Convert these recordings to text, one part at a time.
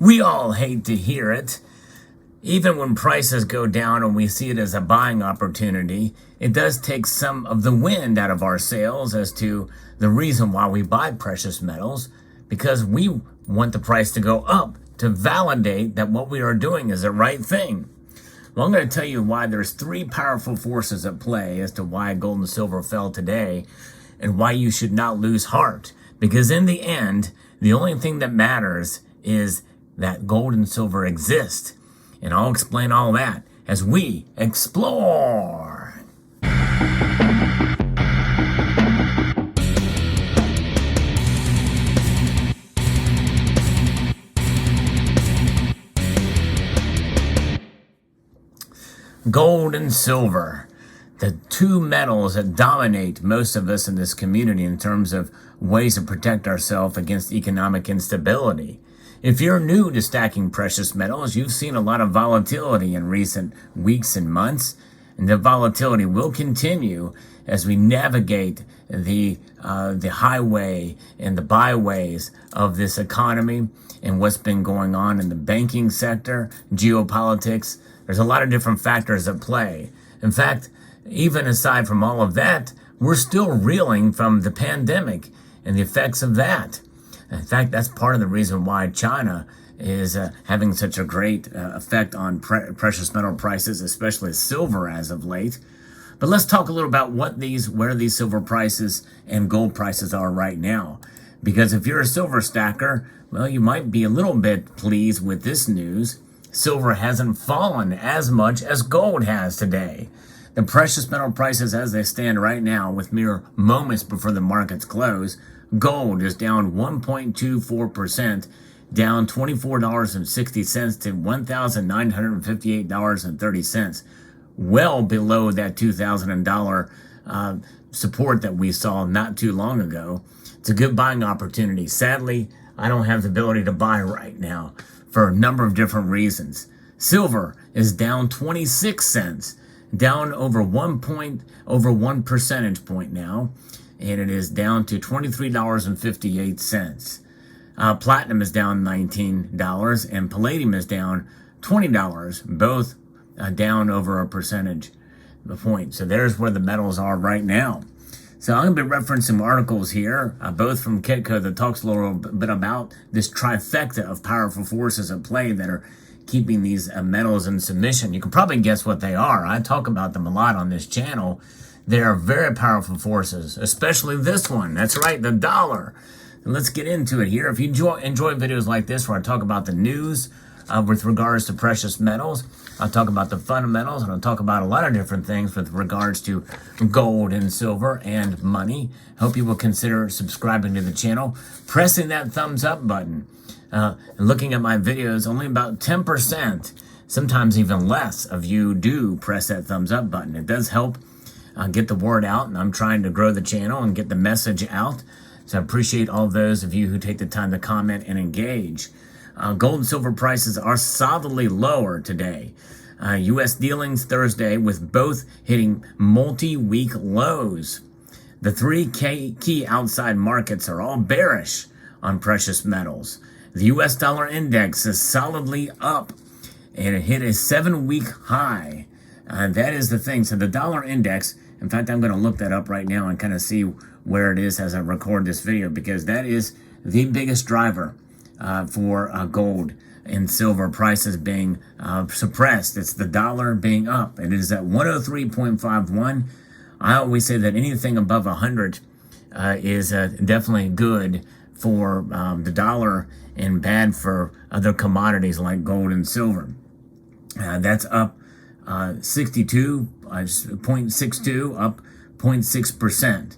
We all hate to hear it. Even when prices go down and we see it as a buying opportunity, it does take some of the wind out of our sails as to the reason why we buy precious metals, because we want the price to go up to validate that what we are doing is the right thing. Well, I'm going to tell you why there's three powerful forces at play as to why gold and silver fell today and why you should not lose heart. Because in the end, the only thing that matters is that gold and silver exist. And I'll explain all that as we explore. Gold and silver, the two metals that dominate most of us in this community in terms of ways to protect ourselves against economic instability. If you're new to stacking precious metals, you've seen a lot of volatility in recent weeks and months, and the volatility will continue as we navigate the highway and the byways of this economy and what's been going on in the banking sector, geopolitics. There's a lot of different factors at play. In fact, even aside from all of that, we're still reeling from the pandemic and the effects of that. In fact, that's part of the reason why China is having such a great effect on precious metal prices, especially silver as of late. But let's talk a little about where these silver prices and gold prices are right now. Because if you're a silver stacker, well, you might be a little bit pleased with this news. Silver hasn't fallen as much as gold has today. The precious metal prices as they stand right now, with mere moments before the markets close, gold is down 1.24%, down $24.60 to $1,958.30, well below that $2,000 support that we saw not too long ago. It's a good buying opportunity. Sadly, I don't have the ability to buy right now for a number of different reasons. Silver is down 26 cents, down over 1 percentage point now, and it is down to $23.58. Platinum is down $19, and palladium is down $20, both down over a percentage point. So there's where the metals are right now. So I'm going to be referencing articles here, both from Kitco that talks a little bit about this trifecta of powerful forces at play that are keeping these metals in submission. You can probably guess what they are. I talk about them a lot on this channel. They are very powerful forces, especially this one. That's right, the dollar. And let's get into it here. If you enjoy videos like this where I talk about the news with regards to precious metals, I'll talk about the fundamentals, and I'll talk about a lot of different things with regards to gold and silver and money. Hope you will consider subscribing to the channel, pressing that thumbs up button, and looking at my videos. Only about 10%, sometimes even less, of you do press that thumbs up button. It does help get the word out, and I'm trying to grow the channel and get the message out. So I appreciate all those of you who take the time to comment and engage. Gold and silver prices are solidly lower today. U.S. dealings Thursday with both hitting multi-week lows. The three key outside markets are all bearish on precious metals. The U.S. dollar index is solidly up, and it hit a 7-week high. That is the thing. So the dollar index, in fact, I'm going to look that up right now and kind of see where it is as I record this video, because that is the biggest driver for gold and silver prices being suppressed. It's the dollar being up. It is at 103.51. I always say that anything above 100 is definitely good for the dollar and bad for other commodities like gold and silver. That's up 0.62, up 0.6%.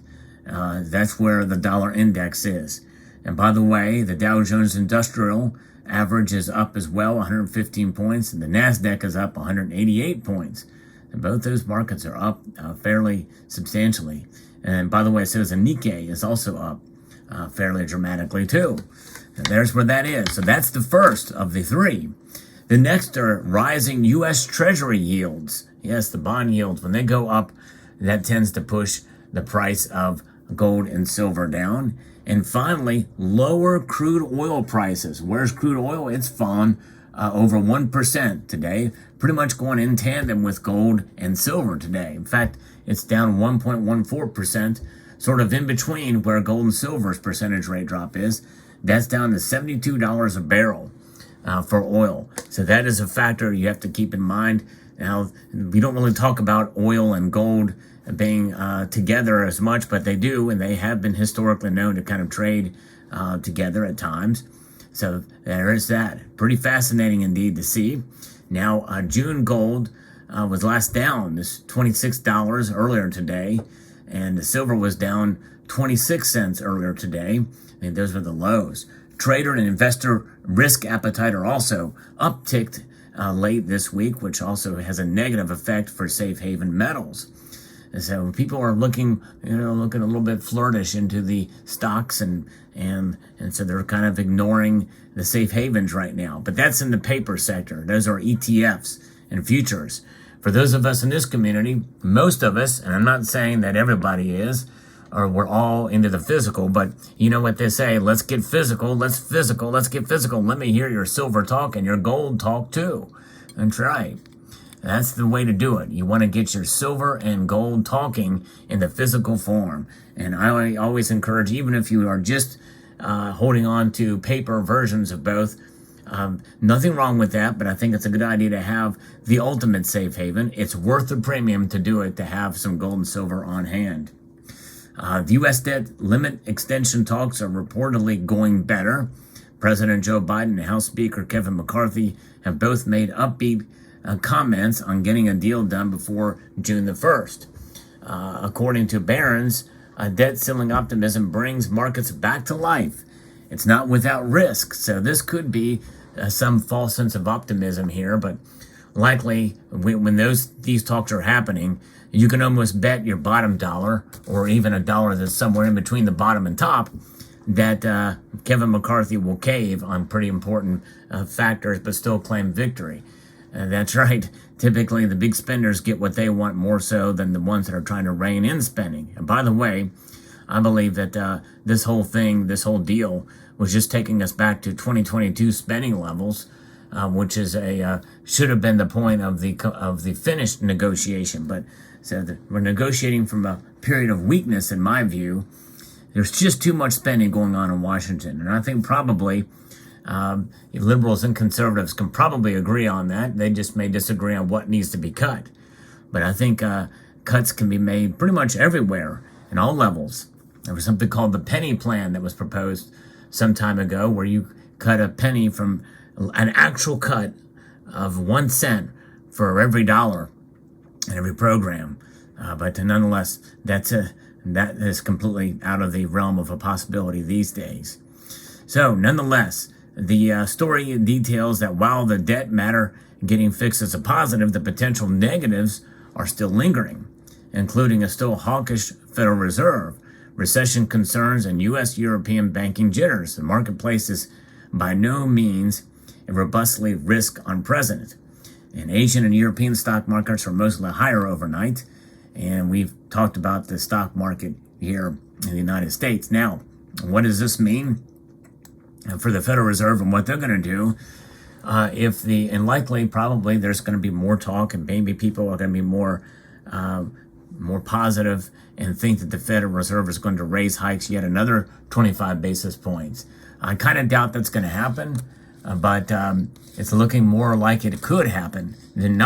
That's where the dollar index is. And by the way, the Dow Jones Industrial average is up as well, 115 points, and the NASDAQ is up 188 points. And both those markets are up fairly substantially. And by the way, it says the Nikkei is also up fairly dramatically too. And there's where that is. So that's the first of the three. The next are rising U.S. Treasury yields. Yes, the bond yields, when they go up, that tends to push the price of gold and silver down. And finally, lower crude oil prices. Where's crude oil? It's fallen over 1% today, pretty much going in tandem with gold and silver today. In fact, it's down 1.14%, sort of in between where gold and silver's percentage rate drop is. That's down to $72 a barrel for oil. So that is a factor you have to keep in mind. Now, we don't really talk about oil and gold being together as much, but they do, and they have been historically known to kind of trade together at times. So there is that. Pretty fascinating indeed to see. Now, June gold was last down, this $26 earlier today, and the silver was down 26 cents earlier today. I think those were the lows. Trader and investor risk appetite are also upticked late this week, which also has a negative effect for safe haven metals. And so people are looking a little bit flirtish into the stocks, and so they're kind of ignoring the safe havens right now. But that's in the paper sector. Those are ETFs and futures. For those of us in this community, most of us, and I'm not saying that everybody is, or we're all into the physical, but you know what they say, let's get physical, let's get physical. Let me hear your silver talk and your gold talk too. That's right. That's the way to do it. You want to get your silver and gold talking in the physical form. And I always encourage, even if you are just holding on to paper versions of both, nothing wrong with that, but I think it's a good idea to have the ultimate safe haven. It's worth the premium to do it, to have some gold and silver on hand. The U.S. debt limit extension talks are reportedly going better. President Joe Biden and House Speaker Kevin McCarthy have both made upbeat comments on getting a deal done before June the 1st. According to Barron's, debt ceiling optimism brings markets back to life. It's not without risk, so this could be some false sense of optimism here, but likely when these talks are happening, you can almost bet your bottom dollar, or even a dollar that's somewhere in between the bottom and top, that Kevin McCarthy will cave on pretty important factors, but still claim victory. That's right. Typically, the big spenders get what they want more so than the ones that are trying to rein in spending. And by the way, I believe that this whole deal was just taking us back to 2022 spending levels, which is should have been the point of the finished negotiation. But so we're negotiating from a period of weakness, in my view. There's just too much spending going on in Washington, and I think probably liberals and conservatives can probably agree on that. They just may disagree on what needs to be cut. But I think cuts can be made pretty much everywhere, in all levels. There was something called the penny plan that was proposed some time ago, where you cut a penny from an actual cut of 1 cent for every dollar in every program. But nonetheless, that is completely out of the realm of a possibility these days. So nonetheless, the story details that while the debt matter getting fixed is a positive, the potential negatives are still lingering, including a still hawkish Federal Reserve, recession concerns, and U.S. European banking jitters. The marketplace is by no means a robustly risk-on president. And Asian and European stock markets are mostly higher overnight, and we've talked about the stock market here in the United States. Now, what does this mean for the Federal Reserve and what they're going to do? And likely, probably, there's going to be more talk, and maybe people are going to be more positive and think that the Federal Reserve is going to raise hikes yet another 25 basis points. I kind of doubt that's going to happen, but it's looking more like it could happen than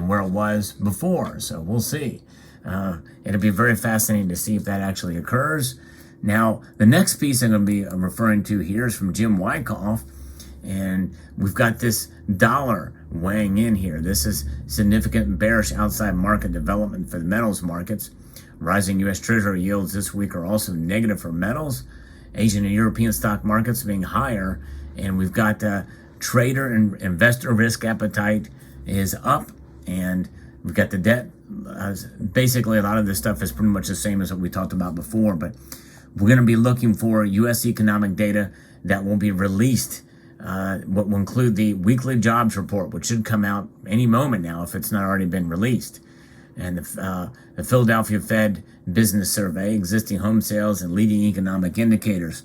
where it was before. So we'll see. It'll be very fascinating to see if that actually occurs. Now, the next piece I'm going to be referring to here is from Jim Wyckoff, and we've got this dollar weighing in here. This is significant bearish outside market development for the metals markets. Rising U.S. Treasury yields this week are also negative for metals. Asian and European stock markets being higher, and we've got trader and investor risk appetite is up, and we've got the debt. Basically, a lot of this stuff is pretty much the same as what we talked about before, but we're going to be looking for U.S. economic data that will be released. What will include the weekly jobs report, which should come out any moment now if it's not already been released. and the Philadelphia Fed Business Survey, existing home sales, and leading economic indicators.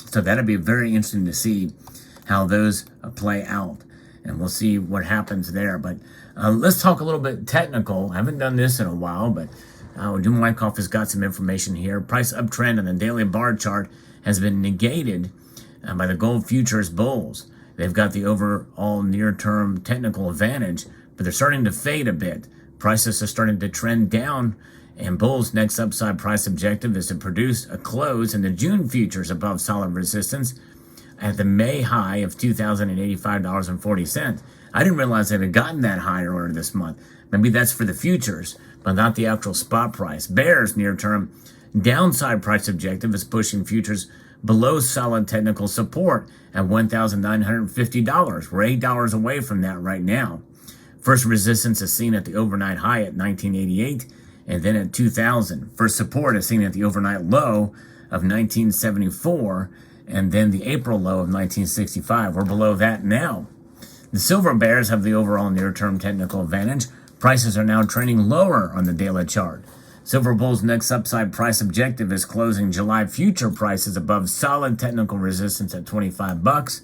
So that'll be very interesting to see how those play out, and we'll see what happens there. But let's talk a little bit technical. I haven't done this in a while, but Jim Wyckoff has got some information here. Price uptrend on the daily bar chart has been negated by the gold futures bulls. They've got the overall near-term technical advantage, but they're starting to fade a bit. Prices are starting to trend down, and bulls' next upside price objective is to produce a close in the June futures above solid resistance at the May high of $2,085.40. I didn't realize they had gotten that high earlier this month. Maybe that's for the futures, but not the actual spot price. Bears' near-term downside price objective is pushing futures below solid technical support at $1,950. We're $8 away from that right now. First resistance is seen at the overnight high at 1988 and then at 2000. First support is seen at the overnight low of 1974 and then the April low of 1965. We're below that now. The silver bears have the overall near-term technical advantage. Prices are now trending lower on the daily chart. Silver bulls' next upside price objective is closing July future prices above solid technical resistance at $25.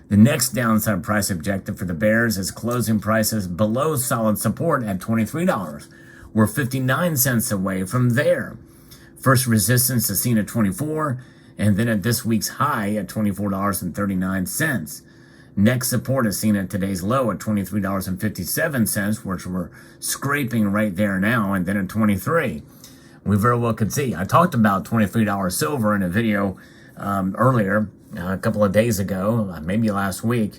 The next downside price objective for the bears is closing prices below solid support at $23. We're 59 cents away from there. First resistance is seen at 24, and then at this week's high at $24.39. Next support is seen at today's low at $23.57, which we're scraping right there now, and then at 23. We very well could see. I talked about $23 silver in a video earlier, a couple of days ago, maybe last week.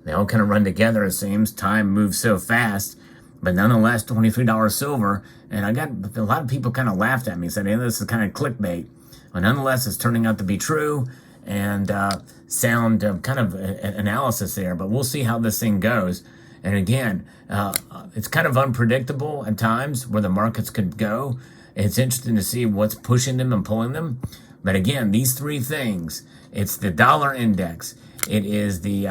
They all kind of run together, it seems. Time moves so fast. But nonetheless, $23 silver. And I got a lot of people kind of laughed at me, said, hey, this is kind of clickbait. But nonetheless, it's turning out to be true. And sound kind of analysis there, but we'll see how this thing goes. And again, it's kind of unpredictable at times where the markets could go. It's interesting to see what's pushing them and pulling them. But again, these three things, it's the dollar index, it is the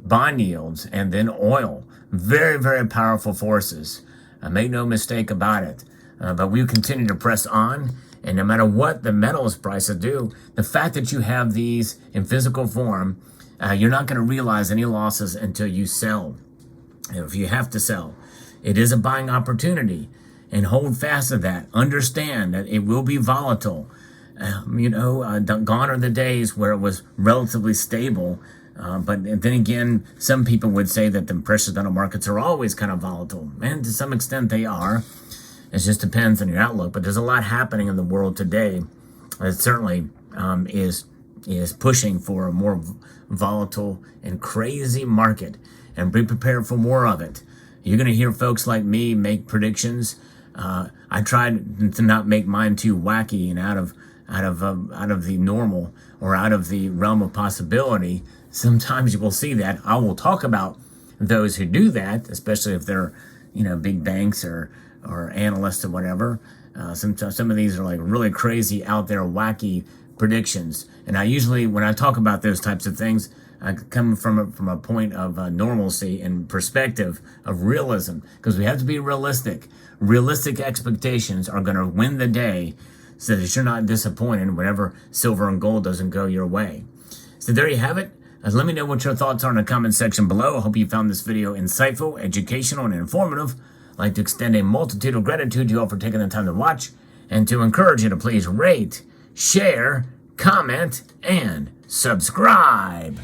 bond yields, and then oil. Very, very powerful forces. Make no mistake about it. But we continue to press on. And no matter what the metals prices do, the fact that you have these in physical form, you're not going to realize any losses until you sell. If you have to sell, it is a buying opportunity, and hold fast to that. Understand that it will be volatile. Gone are the days where it was relatively stable. But then again, some people would say that the precious metal markets are always kind of volatile, and to some extent they are. It just depends on your outlook, but there's a lot happening in the world today that certainly is pushing for a more volatile and crazy market, and be prepared for more of it. You're going to hear folks like me make predictions. I tried to not make mine too wacky and out of the normal or out of the realm of possibility. Sometimes you will see that. I will talk about those who do that, especially if they're big banks or analysts or whatever. Some of these are like really crazy, out there, wacky predictions. And I usually, when I talk about those types of things, I come from a point of normalcy and perspective of realism, because we have to be realistic. Realistic expectations are going to win the day, so that you're not disappointed whenever silver and gold doesn't go your way. So there you have it. Let me know what your thoughts are in the comment section below. I hope you found this video insightful, educational, and informative. I'd like to extend a multitude of gratitude to you all for taking the time to watch, and to encourage you to please rate, share, comment, and subscribe.